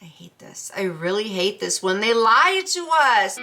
hate this. I really hate this when they lie to us.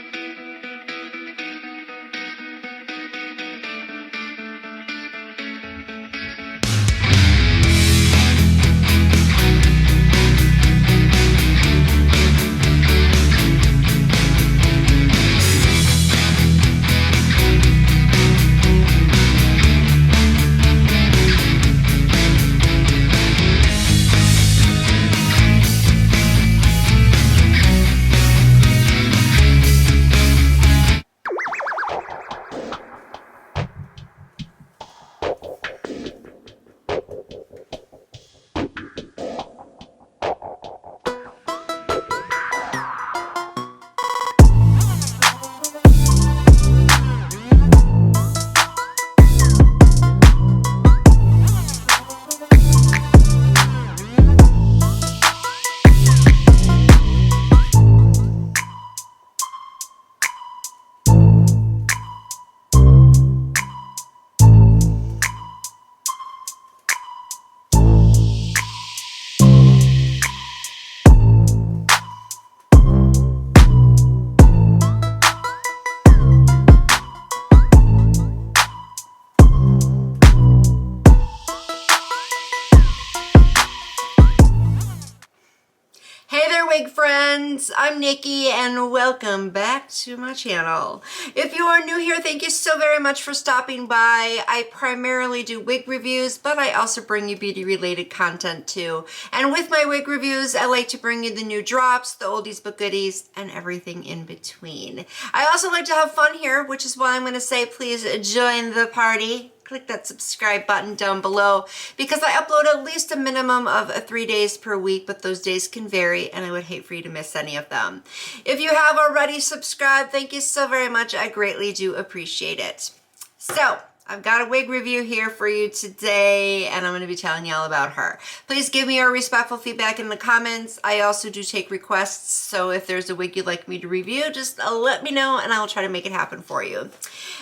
Wig friends, I'm Nikki and welcome back to my channel. If you are new here, thank you so very much for stopping by. I primarily do wig reviews, but I also bring you beauty related content too. And with my wig reviews, I like to bring you the new drops, the oldies but goodies, and everything in between. I also like to have fun here, which is why I'm going to say please join the party. Click that subscribe button down below because I upload at least a minimum of 3 days per week, but those days can vary and I would hate for you to miss any of them. If you have already subscribed, thank you so very much. I greatly do appreciate it. So I've got a wig review here for you today and I'm going to be telling you all about her. Please give me your respectful feedback in the comments. I also do take requests, so if there's a wig you'd like me to review, just let me know and I'll try to make it happen for you.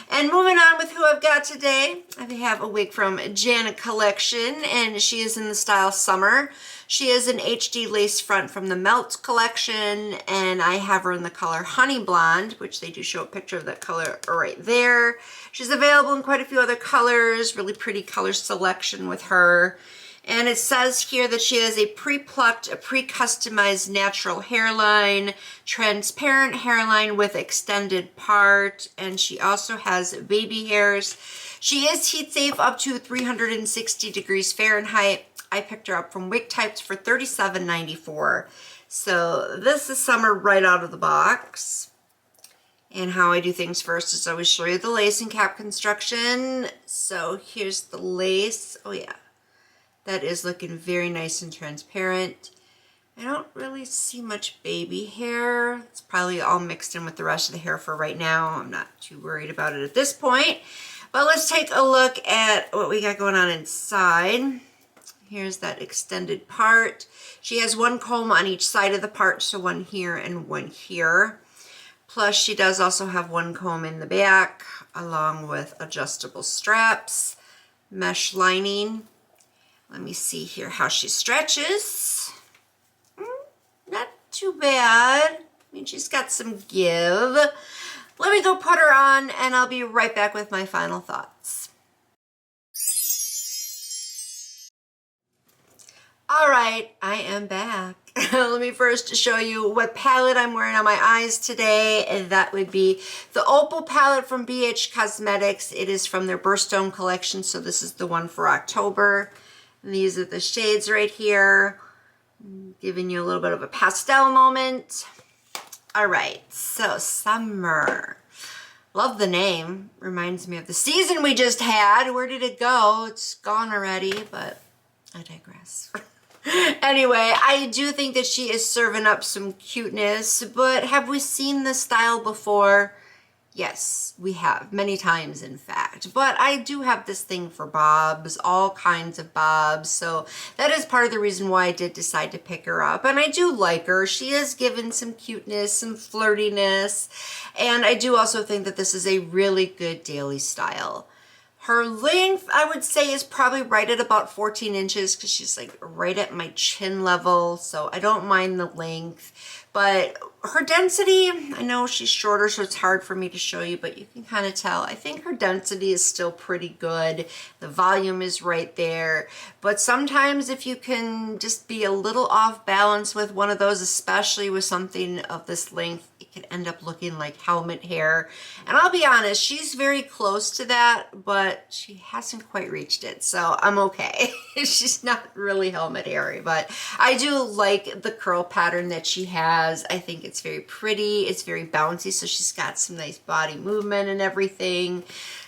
And moving on with who I've got today, I have a wig from Janet Collection and she is in the style Summer. She is an HD lace front from the Melt collection and I have her in the color Honey Blonde, which they do show a picture of that color right there. She's available in quite a few other colors, really pretty color selection with her. And it says here that she has a pre-plucked, pre-customized natural hairline, transparent hairline with extended part, and she also has baby hairs. She is heat safe up to 360 degrees Fahrenheit. I picked her up from Wig Types for $37.94. So this is Summer right out of the box. And how I do things first is always show you the lace and cap construction. So here's the lace. Oh yeah, that is looking very nice and transparent. I don't really see much baby hair. It's probably all mixed in with the rest of the hair for right now. I'm not too worried about it at this point. But let's take a look at what we got going on inside. Here's that extended part. She has one comb on each side of the part, so one here and one here. Plus, she does also have one comb in the back, along with adjustable straps, mesh lining. Let me see here how she stretches. Not too bad. I mean, she's got some give. Let me go put her on, and I'll be right back with my final thoughts. All right, I am back. Let me first show you what palette I'm wearing on my eyes today, and that would be the Opal palette from BH Cosmetics. It is from their Birthstone collection, so this is the one for October. And these are the shades right here, giving you a little bit of a pastel moment. All right, so Summer. Love the name. Reminds me of the season we just had. Where did it go? It's gone already, but I digress. Anyway, I do think that she is serving up some cuteness, but have we seen this style before? Yes, we have, many times in fact. But I do have this thing for bobs, all kinds of bobs, so that is part of the reason why I did decide to pick her up. And I do like her. She is given some cuteness, some flirtiness, and I do also think that this is a really good daily style. Her length, I would say, is probably right at about 14 inches because she's like right at my chin level. So I don't mind the length. But her density, I know she's shorter, so it's hard for me to show you, but you can kind of tell. I think her density is still pretty good. The volume is right there. But sometimes if you can just be a little off balance with one of those, especially with something of this length, it can end up looking like helmet hair. And I'll be honest, she's very close to that, but she hasn't quite reached it. So I'm okay. She's not really helmet hairy, but I do like the curl pattern that she has. I think it's very pretty. It's very bouncy. So she's got some nice body movement and everything.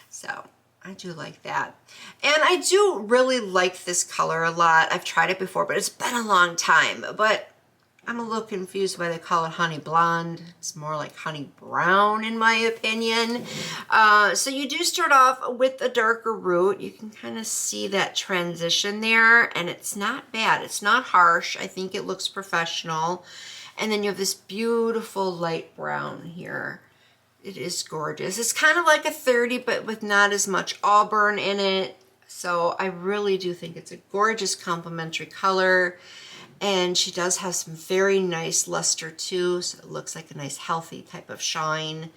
So I do like that. And I do really like this color a lot. I've tried it before, but it's been a long time. But I'm a little confused why they call it honey blonde. It's more like honey brown in my opinion. So you do start off with a darker root. You can kind of see that transition there, and it's not bad. It's not harsh. I think it looks professional. And then you have this beautiful light brown here. It is gorgeous. It's kind of like a 30, but with not as much auburn in it. So I really do think it's a gorgeous complementary color. And she does have some very nice luster too, so it looks like a nice healthy type of shine.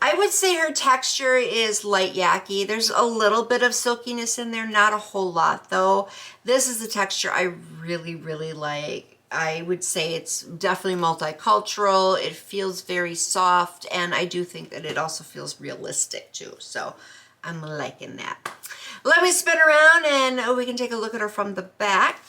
I would say her texture is light yaki. There's a little bit of silkiness in there, not a whole lot though. This is the texture I really, really like. I would say it's definitely multicultural. It feels very soft, and I do think that it also feels realistic too. So I'm liking that. Let me spin around and we can take a look at her from the back.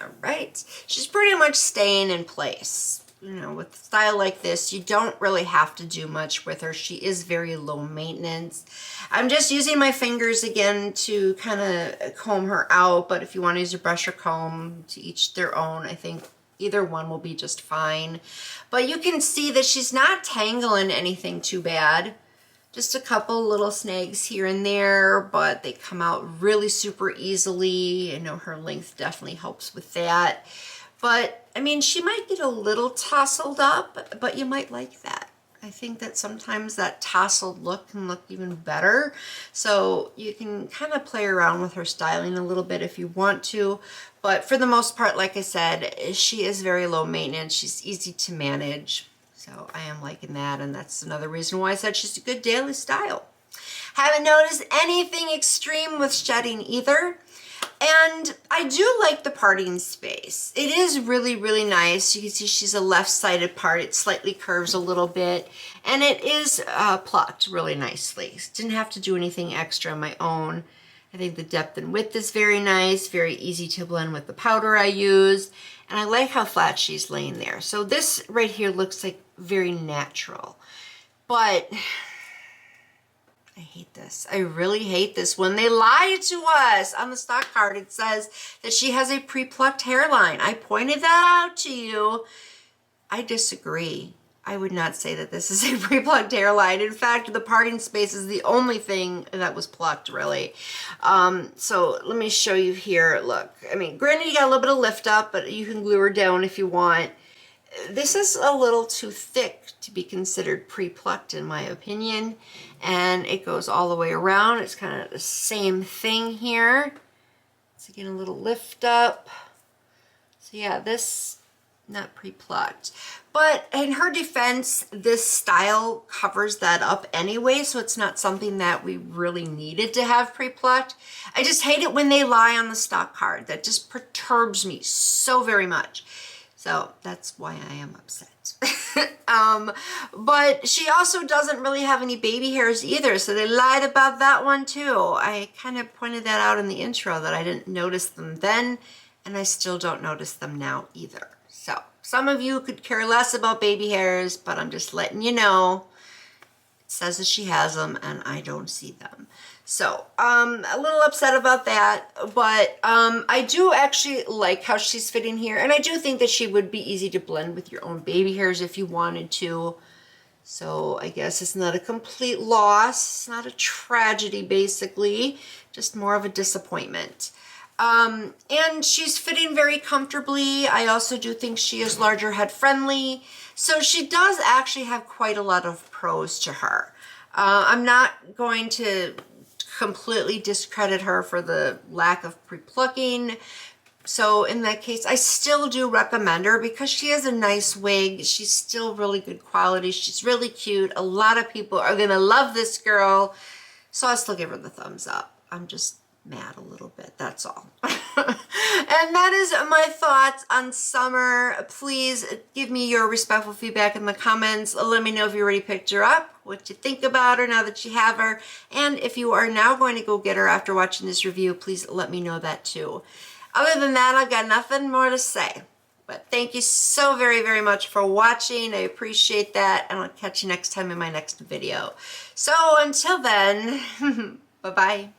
All right, she's pretty much staying in place. You know, with a style like this, you don't really have to do much with her. She is very low maintenance. I'm just using my fingers again to kind of comb her out, but if you want to use a brush or comb, to each their own. I think either one will be just fine. But you can see that she's not tangling anything too bad. Just a couple little snags here and there, but they come out really super easily. I know her length definitely helps with that. But, I mean, she might get a little tousled up, but you might like that. I think that sometimes that tousled look can look even better. So you can kind of play around with her styling a little bit if you want to. But for the most part, like I said, she is very low maintenance. She's easy to manage. So I am liking that, and that's another reason why I said she's a good daily style. Haven't noticed anything extreme with shedding either. And I do like the parting space. It is really, really nice. You can see she's a left-sided part. It slightly curves a little bit, and it is plucked really nicely. Didn't have to do anything extra on my own. I think the depth and width is very nice, very easy to blend with the powder I used, and I like how flat she's laying there. So this right here looks like very natural, but I hate this. I really hate this. When they lie to us on the stock card, it says that she has a pre-plucked hairline. I pointed that out to you. I disagree. I would not say that this is a pre-plucked hairline. In fact, the parting space is the only thing that was plucked, really. So let me show you here. Look, I mean, granted, you got a little bit of lift up, but you can glue her down if you want. This is a little too thick to be considered pre-plucked in my opinion, and it goes all the way around. It's kind of the same thing here. It's again a little lift up. So yeah, this not pre-plucked, but in her defense, this style covers that up anyway, so it's not something that we really needed to have pre-plucked. I just hate it when they lie on the stock card. That just perturbs me so very much. So that's why I am upset. But she also doesn't really have any baby hairs either, so they lied about that one too. I kind of pointed that out in the intro that I didn't notice them then, and I still don't notice them now either. So some of you could care less about baby hairs, but I'm just letting you know. It says that she has them, and I don't see them. So a little upset about that, but I do actually like how she's fitting here, and I do think that she would be easy to blend with your own baby hairs if you wanted to. So I guess it's not a complete loss. It's not a tragedy, basically, just more of a disappointment. And she's fitting very comfortably. I also do think she is larger head friendly. So she does actually have quite a lot of pros to her. I'm not going to completely discredit her for the lack of pre-plucking. So in that case, I still do recommend her because she has a nice wig. She's still really good quality. She's really cute. A lot of people are going to love this girl. So I'll still give her the thumbs up. I'm just mad a little bit, that's all. And that is my thoughts on summer. Please give me your respectful feedback in the comments. Let me know if you already picked her up, what you think about her now that you have her, and if you are now going to go get her after watching this review, please let me know that too. Other than that, I've got nothing more to say. But thank you so very, very much for watching. I appreciate that, and I'll catch you next time in my next video. So until then, bye-bye.